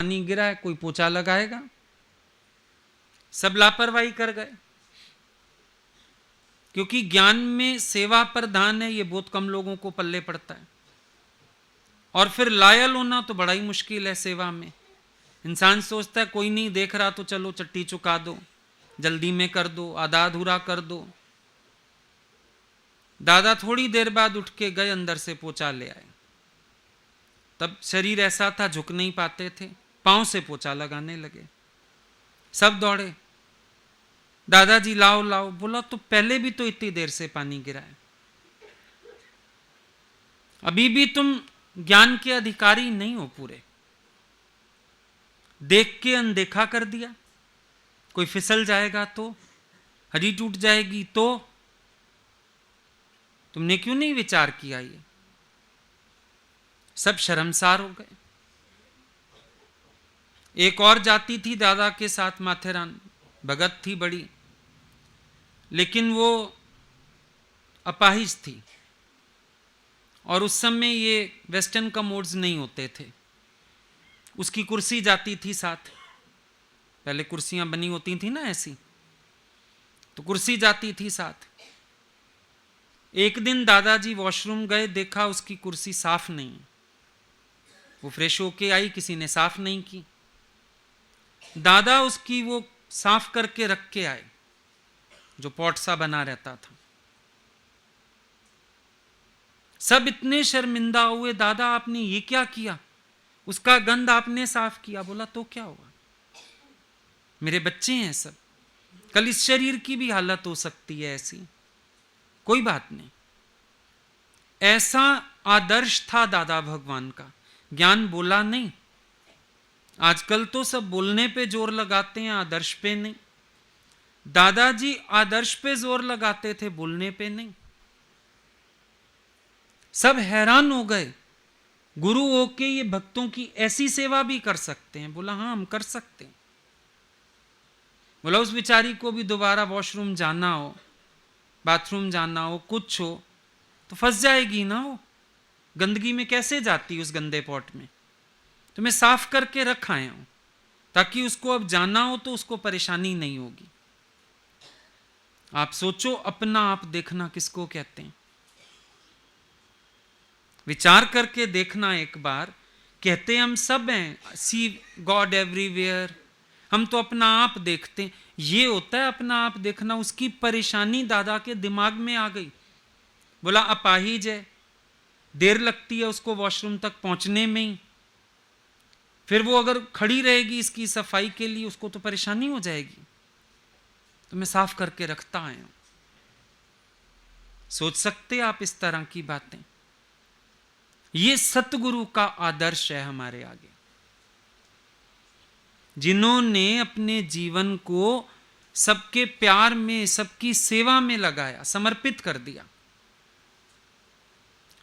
पानी गिरा है, कोई पोछा लगाएगा? सब लापरवाही कर गए, क्योंकि ज्ञान में सेवा प्रधान है, ये बहुत कम लोगों को पल्ले पड़ता है। और फिर लायल होना तो बड़ा ही मुश्किल है सेवा में। इंसान सोचता है कोई नहीं देख रहा तो चलो चट्टी चुका दो, जल्दी में कर दो, आधा अधूरा कर दो। दादा थोड़ी देर बाद उठ के गए, अंदर से पोछा ले आए। तब शरीर ऐसा था झुक नहीं पाते थे, पांव से पोछा लगाने लगे। सब दौड़े, दादाजी लाओ लाओ। बोला तो पहले भी तो इतनी देर से पानी गिरा है, अभी भी तुम ज्ञान के अधिकारी नहीं हो पूरे। देख के अनदेखा कर दिया, कोई फिसल जाएगा तो, हड्डी टूट जाएगी तो, तुमने क्यों नहीं विचार किया? ये सब शर्मसार हो गए। एक और जाती थी दादा के साथ, माथेरान, भगत थी बड़ी, लेकिन वो अपाहिज थी। और उस समय ये वेस्टर्न कमोड्स नहीं होते थे। उसकी कुर्सी जाती थी साथ, पहले कुर्सियां बनी होती थी ना ऐसी, तो कुर्सी जाती थी साथ। एक दिन दादाजी वॉशरूम गए, देखा उसकी कुर्सी साफ नहीं। वो फ्रेश होके आई, किसी ने साफ नहीं की। दादा उसकी वो साफ करके रख के आए, जो पॉट सा बना रहता था। सब इतने शर्मिंदा हुए, दादा आपने ये क्या किया? उसका गंध आपने साफ किया। बोला तो क्या हुआ, मेरे बच्चे हैं सब, कल इस शरीर की भी हालत हो सकती है ऐसी, कोई बात नहीं। ऐसा आदर्श था दादा भगवान का, ज्ञान बोला नहीं। आजकल तो सब बोलने पे जोर लगाते हैं, आदर्श पे नहीं। दादाजी आदर्श पे जोर लगाते थे, बोलने पे नहीं। सब हैरान हो गए, गुरु होके ये भक्तों की ऐसी सेवा भी कर सकते हैं? बोला हाँ हम कर सकते हैं। बोला उस बेचारी को भी दोबारा वॉशरूम जाना हो, बाथरूम जाना हो, कुछ हो तो फंस जाएगी ना, वो गंदगी में कैसे जाती उस गंदे पॉट में। तो मैं साफ करके रख आया हूं, ताकि उसको अब जाना हो तो उसको परेशानी नहीं होगी। आप सोचो, अपना आप देखना किसको कहते हैं? विचार करके देखना एक बार। कहते हम सब हैं, सी गॉड एवरीवेयर, हम तो अपना आप देखते हैं। ये होता है अपना आप देखना। उसकी परेशानी दादा के दिमाग में आ गई। बोला अपाहिज है, देर लगती है उसको वॉशरूम तक पहुंचने में ही, फिर वो अगर खड़ी रहेगी इसकी सफाई के लिए, उसको तो परेशानी हो जाएगी, तो मैं साफ करके रखता आया हूं। सोच सकते आप इस तरह की बातें? ये सतगुरु का आदर्श है हमारे आगे, जिन्होंने अपने जीवन को सबके प्यार में, सबकी सेवा में लगाया, समर्पित कर दिया।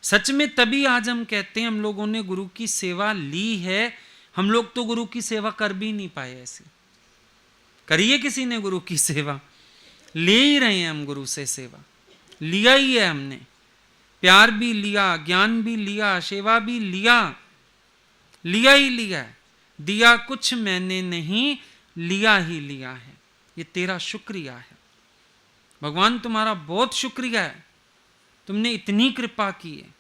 सच में तभी आज हम कहते हैं हम लोगों ने गुरु की सेवा ली है। हम लोग तो गुरु की सेवा कर भी नहीं पाए ऐसे। करिए किसी ने गुरु की सेवा? ले ही रहे हैं हम गुरु से सेवा, लिया ही है हमने। प्यार भी लिया, ज्ञान भी लिया, सेवा भी लिया, लिया ही लिया है। दिया कुछ मैंने नहीं, लिया ही लिया है। ये तेरा शुक्रिया है भगवान, तुम्हारा बहुत शुक्रिया है। तुमने इतनी कृपा की है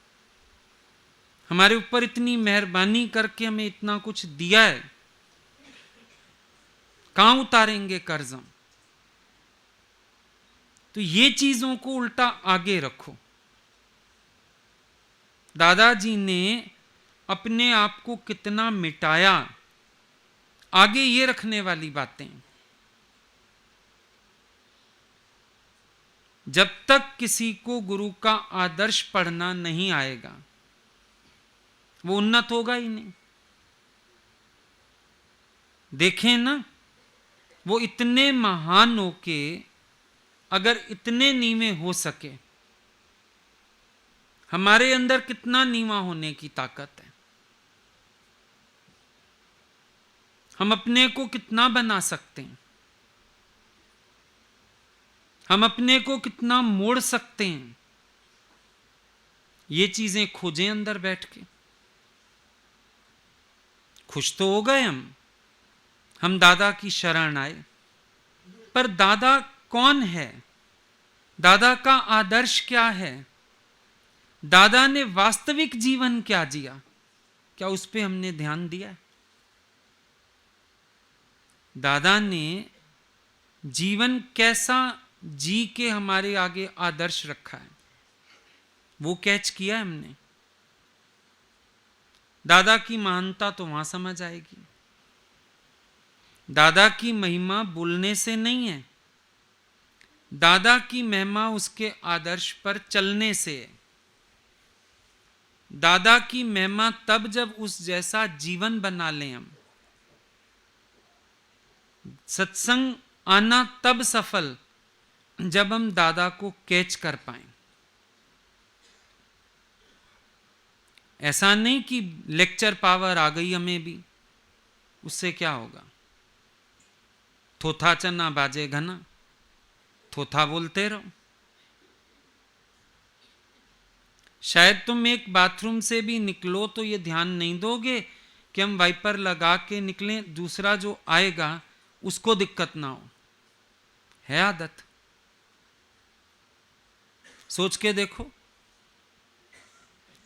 हमारे ऊपर, इतनी मेहरबानी करके हमें इतना कुछ दिया है। कहां उतारेंगे कर्ज हम? तो ये चीजों को उल्टा आगे रखो। दादाजी ने अपने आप को कितना मिटाया, आगे ये रखने वाली बातें। जब तक किसी को गुरु का आदर्श पढ़ना नहीं आएगा, वो उन्नत होगा ही नहीं। देखें ना, वो इतने महान होके अगर इतने नीवे हो सके, हमारे अंदर कितना नीवा होने की ताकत है। हम अपने को कितना बना सकते हैं, हम अपने को कितना मोड़ सकते हैं। ये चीजें खोजें अंदर बैठ के, खुश तो हो गए हम दादा की शरण आए, पर दादा कौन है, दादा का आदर्श क्या है, दादा ने वास्तविक जीवन क्या जिया, क्या उस पे हमने ध्यान दिया? दादा ने जीवन कैसा जी के हमारे आगे आदर्श रखा है, वो कैच किया है हमने। दादा की महानता तो वहां समझ आएगी। दादा की महिमा बोलने से नहीं है, दादा की महिमा उसके आदर्श पर चलने से है। दादा की महिमा तब जब उस जैसा जीवन बना लें हम। सत्संग आना तब सफल जब हम दादा को कैच कर पाए। ऐसा नहीं कि लेक्चर पावर आ गई हमें भी, उससे क्या होगा? थोथा चना बाजे घना, थोथा बोलते रहो। शायद तुम एक बाथरूम से भी निकलो तो ये ध्यान नहीं दोगे कि हम वाइपर लगा के निकलें, दूसरा जो आएगा उसको दिक्कत ना हो। है आदत। सोच के देखो,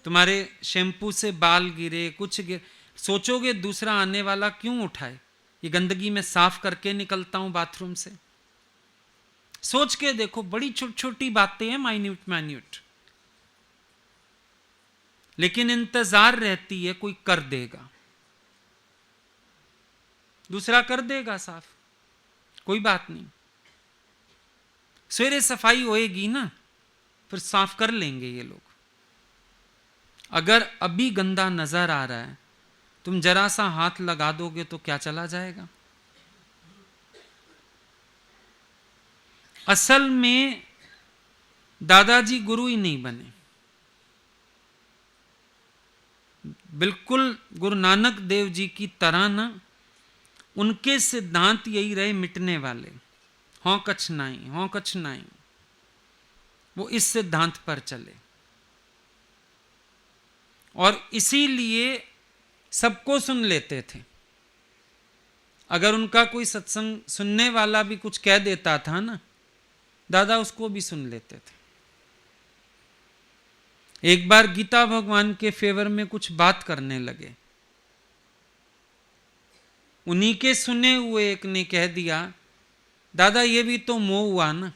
तुम्हारे शैम्पू से बाल गिरे, कुछ गिरे, सोचोगे दूसरा आने वाला क्यों उठाए, ये गंदगी में साफ करके निकलता हूं बाथरूम से। सोच के देखो, बड़ी छोटी छोटी बातें हैं, माइन्यूट माइन्यूट, लेकिन इंतजार रहती है कोई कर देगा, दूसरा कर देगा साफ, कोई बात नहीं। सवेरे सफाई होएगी ना, फिर साफ कर लेंगे ये लोग। अगर अभी गंदा नजर आ रहा है, तुम जरा सा हाथ लगा दोगे तो क्या चला जाएगा? असल में दादाजी गुरु ही नहीं बने, बिल्कुल गुरु नानक देव जी की तरह ना, उनके सिद्धांत यही रहे मिटने वाले। हों कछनाई, हों कछनाई, वो इस सिद्धांत पर चले और इसीलिए सबको सुन लेते थे। अगर उनका कोई सत्संग सुनने वाला भी कुछ कह देता था ना, दादा उसको भी सुन लेते थे। एक बार गीता भगवान के फेवर में कुछ बात करने लगे, उन्हीं के सुने हुए एक ने कह दिया, दादा ये भी तो मोह हुआ ना।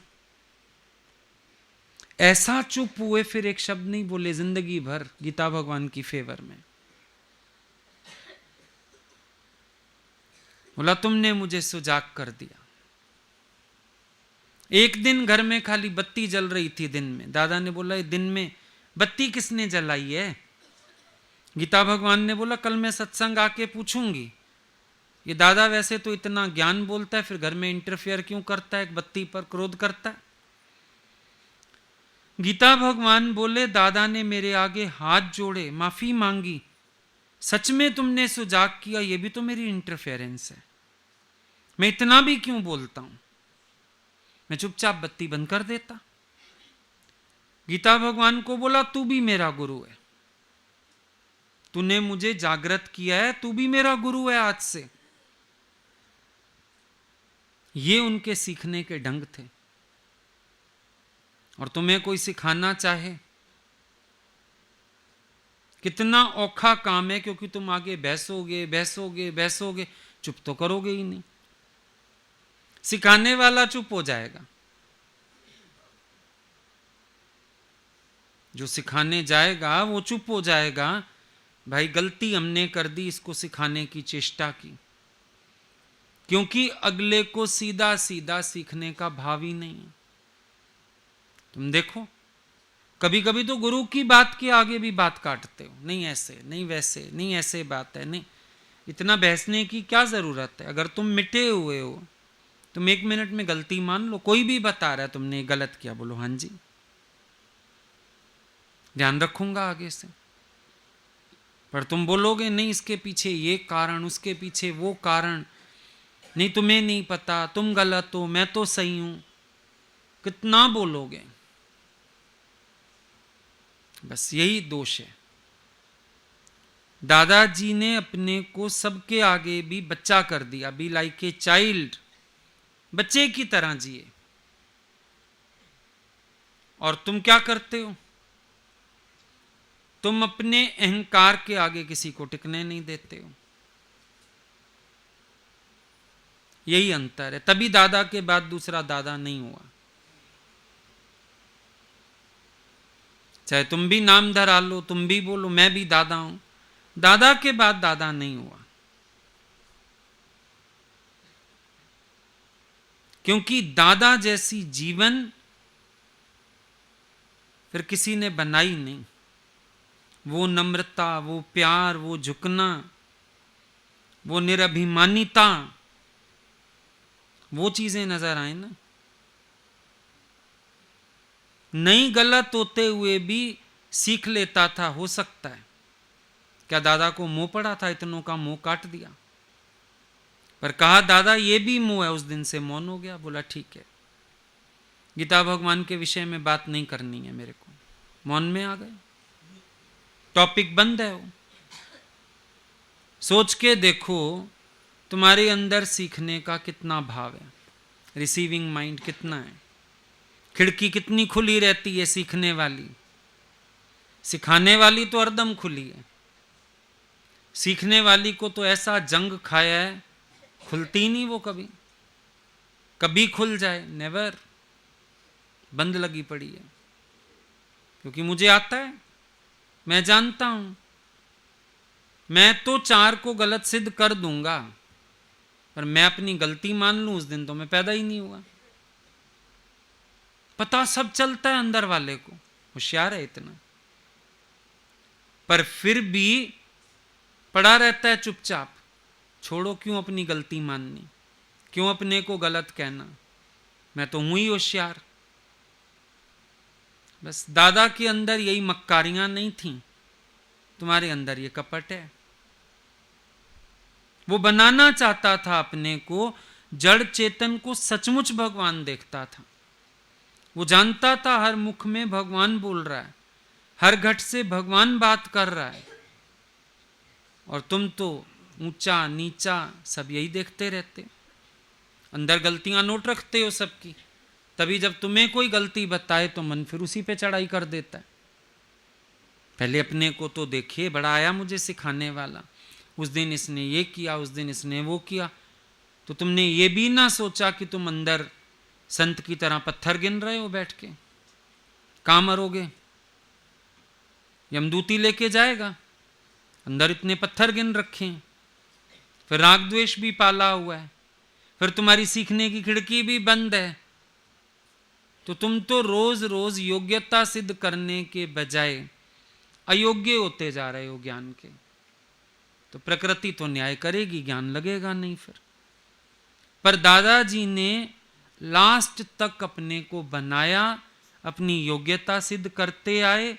ऐसा चुप हुए, फिर एक शब्द नहीं बोले जिंदगी भर गीता भगवान की फेवर में। बोला तुमने मुझे सुजाग कर दिया। एक दिन घर में खाली बत्ती जल रही थी दिन में, दादा ने बोला दिन में बत्ती किसने जलाई है? गीता भगवान ने बोला कल मैं सत्संग आके पूछूंगी। ये दादा वैसे तो इतना ज्ञान बोलता है, फिर घर में इंटरफेयर क्यों करता है, एक बत्ती पर क्रोध करता है। गीता भगवान बोले दादा ने मेरे आगे हाथ जोड़े, माफी मांगी, सच में तुमने सुजाग किया, ये भी तो मेरी इंटरफेरेंस है, मैं इतना भी क्यों बोलता हूं, मैं चुपचाप बत्ती बंद कर देता। गीता भगवान को बोला तू भी मेरा गुरु है, तूने मुझे जागृत किया है, तू भी मेरा गुरु है आज से। ये उनके सीखने के ढंग थे। और तुम्हें कोई सिखाना चाहे, कितना औखा काम है, क्योंकि तुम आगे बहसोगे बहसोगे बहसोगे, चुप तो करोगे ही नहीं। सिखाने वाला चुप हो जाएगा, जो सिखाने जाएगा वो चुप हो जाएगा। भाई गलती हमने कर दी, इसको सिखाने की चेष्टा की, क्योंकि अगले को सीधा सीधा सीखने का भाव ही नहीं है। तुम देखो कभी कभी तो गुरु की बात के आगे भी बात काटते हो, नहीं ऐसे नहीं वैसे नहीं, ऐसे बात है नहीं, इतना बहसने की क्या जरूरत है। अगर तुम मिटे हुए हो, तुम 1 मिनट में गलती मान लो, कोई भी बता रहा है तुमने गलत किया, बोलो हाँ जी ध्यान रखूंगा आगे से। पर तुम बोलोगे नहीं इसके पीछे ये कारण, उसके पीछे वो कारण, नहीं तुम्हें नहीं पता, तुम गलत हो मैं तो सही हूं, कितना बोलोगे। बस यही दोष है। दादाजी ने अपने को सबके आगे भी बच्चा कर दिया, बी लाइक ए चाइल्ड, बच्चे की तरह जिए। और तुम क्या करते हो? तुम अपने अहंकार के आगे किसी को टिकने नहीं देते हो। यही अंतर है। तभी दादा के बाद दूसरा दादा नहीं हुआ। चाहे तुम भी नाम धरा लो, तुम भी बोलो मैं भी दादा हूं, दादा के बाद दादा नहीं हुआ। क्योंकि दादा जैसी जीवन फिर किसी ने बनाई नहीं। वो नम्रता, वो प्यार, वो झुकना, वो निरभिमानिता, वो चीजें नजर आए ना। नहीं गलत होते हुए भी सीख लेता था। हो सकता है क्या दादा को मोह पड़ा था, इतनों का मोह काट दिया। पर कहा दादा ये भी मोह है, उस दिन से मौन हो गया। बोला ठीक है, गीता भगवान के विषय में बात नहीं करनी है मेरे को। मौन में आ गए, टॉपिक बंद है वो। सोच के देखो तुम्हारे अंदर सीखने का कितना भाव है, रिसीविंग माइंड कितना है, खिड़की कितनी खुली रहती है सीखने वाली। सिखाने वाली तो हरदम खुली है, सीखने वाली को तो ऐसा जंग खाया है, खुलती नहीं वो कभी। कभी खुल जाए, नेवर, बंद लगी पड़ी है। क्योंकि मुझे आता है, मैं जानता हूं, मैं तो 4 को गलत सिद्ध कर दूंगा, पर मैं अपनी गलती मान लूं उस दिन तो मैं पैदा ही नहीं हुआ। पता सब चलता है अंदर वाले को, होशियार है इतना, पर फिर भी पड़ा रहता है चुपचाप। छोड़ो, क्यों अपनी गलती माननी, क्यों अपने को गलत कहना, मैं तो हूं ही होशियार। बस दादा के अंदर यही मक्कारियां नहीं थीं, तुम्हारे अंदर ये कपट है। वो बनाना चाहता था अपने को, जड़ चेतन को सचमुच भगवान देखता था। वो जानता था हर मुख में भगवान बोल रहा है, हर घट से भगवान बात कर रहा है। और तुम तो ऊंचा नीचा सब यही देखते रहते, अंदर गलतियां नोट रखते हो सबकी। तभी जब तुम्हें कोई गलती बताए तो मन फिर उसी पे चढ़ाई कर देता है। पहले अपने को तो देखिए, बड़ा आया मुझे सिखाने वाला, उस दिन इसने ये किया, उस दिन इसने वो किया। तो तुमने ये भी ना सोचा कि तुम अंदर संत की तरह पत्थर गिन रहे हो बैठ के। कहां मरोगे? यमदूती लेके जाएगा, अंदर इतने पत्थर गिन रखे हैं, फिर राग द्वेष भी पाला हुआ है, फिर तुम्हारी सीखने की खिड़की भी बंद है। तो तुम तो रोज रोज योग्यता सिद्ध करने के बजाय अयोग्य होते जा रहे हो ज्ञान के। तो प्रकृति तो न्याय करेगी, ज्ञान लगेगा नहीं फिर। पर दादाजी ने लास्ट तक अपने को बनाया, अपनी योग्यता सिद्ध करते आए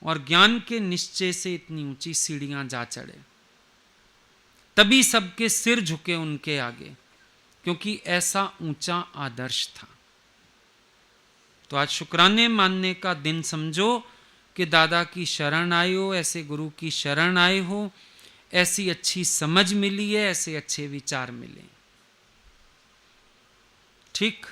और ज्ञान के निश्चय से इतनी ऊंची सीढ़ियां जा चढ़े। तभी सबके सिर झुके उनके आगे, क्योंकि ऐसा ऊंचा आदर्श था। तो आज शुक्राने मानने का दिन समझो कि दादा की शरण आए हो, ऐसे गुरु की शरण आए हो, ऐसी अच्छी समझ मिली है, ऐसे अच्छे विचार मिले। ठीक।